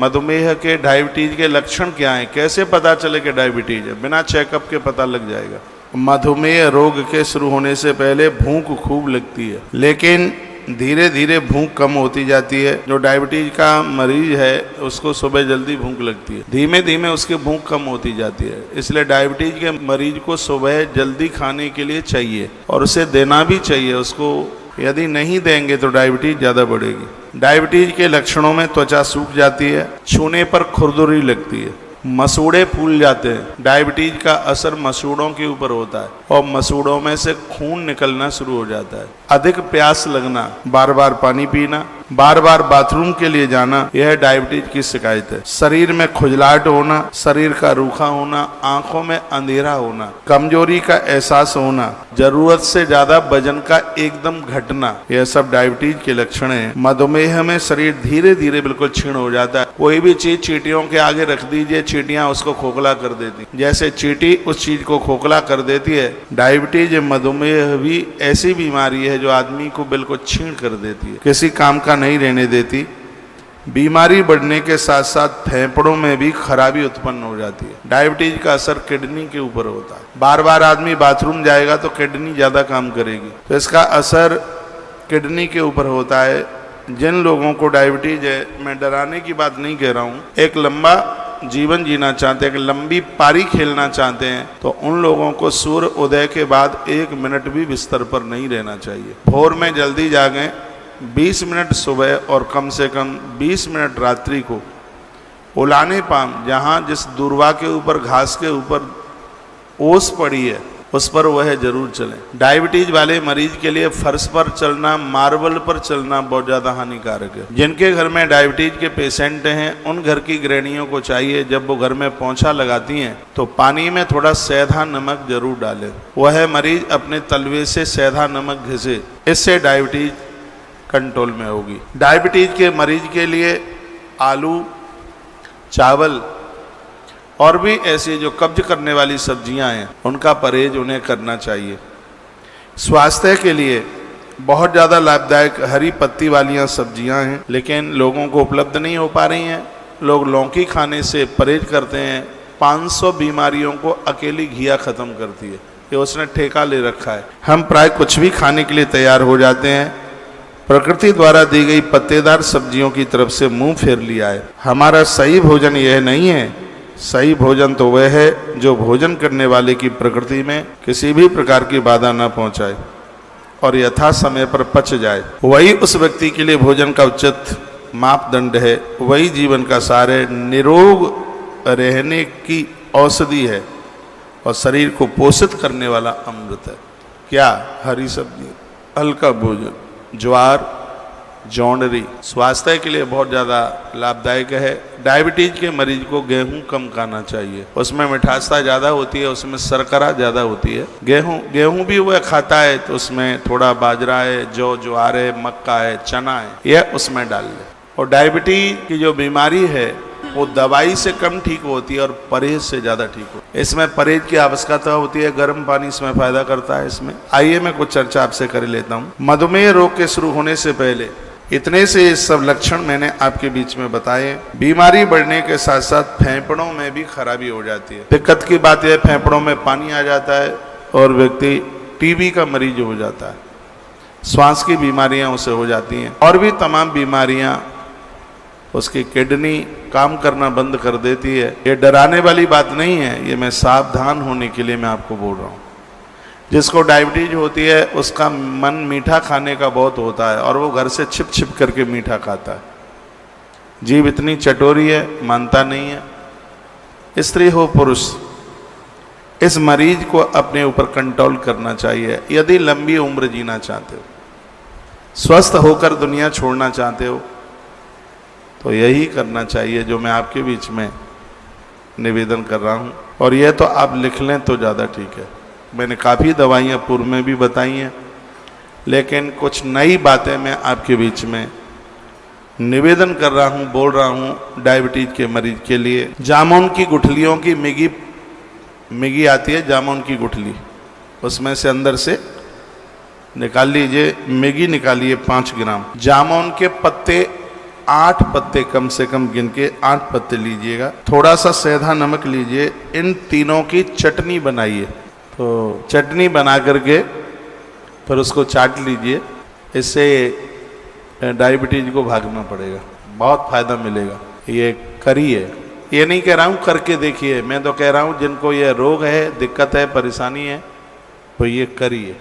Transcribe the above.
मधुमेह के, डायबिटीज के लक्षण क्या हैं, कैसे पता चले कि डायबिटीज है? बिना चेकअप के पता लग जाएगा। मधुमेह रोग के शुरू होने से पहले भूख खूब लगती है, लेकिन धीरे धीरे भूख कम होती जाती है। जो डायबिटीज का मरीज है उसको सुबह जल्दी भूख लगती है, धीमे धीमे उसकी भूख कम होती जाती है। इसलिए डायबिटीज के मरीज को सुबह जल्दी खाने के लिए चाहिए और उसे देना भी चाहिए उसको। यदि नहीं देंगे तो डायबिटीज ज़्यादा बढ़ेगी। डायबिटीज के लक्षणों में त्वचा सूख जाती है, छूने पर खुरदुरी लगती है, मसूड़े फूल जाते हैं। डायबिटीज का असर मसूड़ों के ऊपर होता है और मसूड़ों में से खून निकलना शुरू हो जाता है। अधिक प्यास लगना, बार बार पानी पीना, बार बार बाथरूम के लिए जाना, यह डायबिटीज की शिकायत है। शरीर में खुजलाहट होना, शरीर का रूखा होना, आंखों में अंधेरा होना, कमजोरी का एहसास होना, जरूरत से ज्यादा वजन का एकदम घटना, यह सब डायबिटीज के लक्षण हैं। मधुमेह में शरीर धीरे धीरे बिल्कुल क्षीण हो जाता है। कोई भी चीज चींटियों के आगे रख दीजिए, चींटियां उसको खोखला कर देती। जैसे चींटी उस चीज को खोखला कर देती है, डायबिटीज मधुमेह भी ऐसी बीमारी है जो आदमी को बिल्कुल क्षीण कर देती है, किसी काम का नहीं रहने देती। बीमारी बढ़ने के साथ साथ फेफड़ों में भी खराबी उत्पन्न हो जाती है। डायबिटीज का असर किडनी के ऊपर होता है। बार बार आदमी बाथरूम जाएगा तो किडनी ज्यादा काम करेगी, तो इसका असर किडनी के ऊपर होता है। जिन लोगों को डायबिटीज है, मैं डराने की बात नहीं कह रहा हूँ, एक लंबा जीवन जीना चाहते हैं, एक लंबी पारी खेलना चाहते हैं, तो उन लोगों को सूर्य उदय के बाद 1 मिनट भी बिस्तर पर नहीं रहना चाहिए। भोर में जल्दी जागें, 20 मिनट सुबह और कम से कम 20 मिनट रात्रि को उलाने पाम, जहाँ जिस दूर्वा के ऊपर, घास के ऊपर ओस पड़ी है उस पर वह जरूर चलें। डायबिटीज वाले मरीज के लिए फर्श पर चलना, मार्बल पर चलना बहुत ज़्यादा हानिकारक है। जिनके घर में डायबिटीज के पेशेंट हैं, उन घर की गृहिणियों को चाहिए जब वो घर में पोंछा लगाती हैं तो पानी में थोड़ा सेंधा नमक जरूर डालें। वह मरीज अपने तलवे से सेंधा नमक घिसे, इससे डायबिटीज कंट्रोल में होगी। डायबिटीज के मरीज के लिए आलू, चावल और भी ऐसी जो कब्ज करने वाली सब्जियां हैं उनका परहेज उन्हें करना चाहिए। स्वास्थ्य के लिए बहुत ज़्यादा लाभदायक हरी पत्ती वाली सब्जियां हैं, लेकिन लोगों को उपलब्ध नहीं हो पा रही हैं। लोग लौकी खाने से परहेज करते हैं। 500 बीमारियों को अकेली घिया ख़त्म करती है, ये उसने ठेका ले रखा है। हम प्राय कुछ भी खाने के लिए तैयार हो जाते हैं, प्रकृति द्वारा दी गई पत्तेदार सब्जियों की तरफ से मुंह फेर लिया है। हमारा सही भोजन यह नहीं है। सही भोजन तो वह है जो भोजन करने वाले की प्रकृति में किसी भी प्रकार की बाधा न पहुंचाए और यथा समय पर पच जाए। वही उस व्यक्ति के लिए भोजन का उचित मापदंड है, वही जीवन का सार है, निरोग रहने की औषधि है और शरीर को पोषित करने वाला अमृत है। क्या? हरी सब्जी, हल्का भोजन, ज्वार, जौंडरी स्वास्थ्य के लिए बहुत ज़्यादा लाभदायक है। डायबिटीज के मरीज को गेहूं कम खाना चाहिए, उसमें मिठासता ज़्यादा होती है, उसमें शर्करा ज़्यादा होती है। गेहूं भी वह खाता है तो उसमें थोड़ा बाजरा है, ज्वार है, मक्का है, चना है, यह उसमें डाल ले। और डायबिटीज की जो बीमारी है वो दवाई से कम ठीक होती है और परहेज से ज़्यादा ठीक होती है। इसमें परहेज की आवश्यकता होती है, गर्म पानी इसमें फायदा करता है। इसमें आइए मैं कुछ चर्चा आपसे कर लेता हूँ। मधुमेह रोग के शुरू होने से पहले इतने से सब लक्षण मैंने आपके बीच में बताए। बीमारी बढ़ने के साथ साथ फेफड़ों में भी खराबी हो जाती है। दिक्कत की बात यह, फेफड़ों में पानी आ जाता है और व्यक्ति टीबी का मरीज हो जाता है, श्वास की बीमारियां उसे हो जाती हैं और भी तमाम बीमारियां, उसकी किडनी काम करना बंद कर देती है। ये डराने वाली बात नहीं है, ये मैं सावधान होने के लिए मैं आपको बोल रहा हूँ। जिसको डायबिटीज होती है उसका मन मीठा खाने का बहुत होता है और वो घर से छिप छिप करके मीठा खाता है। जीभ इतनी चटोरी है, मानता नहीं है। स्त्री हो पुरुष, इस मरीज को अपने ऊपर कंट्रोल करना चाहिए। यदि लंबी उम्र जीना चाहते हो, स्वस्थ होकर दुनिया छोड़ना चाहते हो, तो यही करना चाहिए जो मैं आपके बीच में निवेदन कर रहा हूँ। और यह तो आप लिख लें तो ज़्यादा ठीक है। मैंने काफ़ी दवाइयाँ पूर्व में भी बताई हैं, लेकिन कुछ नई बातें मैं आपके बीच में निवेदन कर रहा हूँ, बोल रहा हूँ डायबिटीज के मरीज के लिए। जामुन की गुठलियों की मिगी आती है, जामुन की गुठली, उसमें से अंदर से निकाल लीजिए, मिगी निकालिए 5 ग्राम। जामुन के पत्ते 8 पत्ते कम से कम गिन के 8 पत्ते लीजिएगा। थोड़ा सा सेंधा नमक लीजिए, इन तीनों की चटनी बनाइए। तो चटनी बना करके फिर उसको चाट लीजिए। इससे डायबिटीज को भागना पड़ेगा, बहुत फायदा मिलेगा। ये करिए, ये नहीं कह रहा हूँ करके देखिए, मैं तो कह रहा हूँ जिनको ये रोग है, दिक्कत है, परेशानी है, तो ये करिए।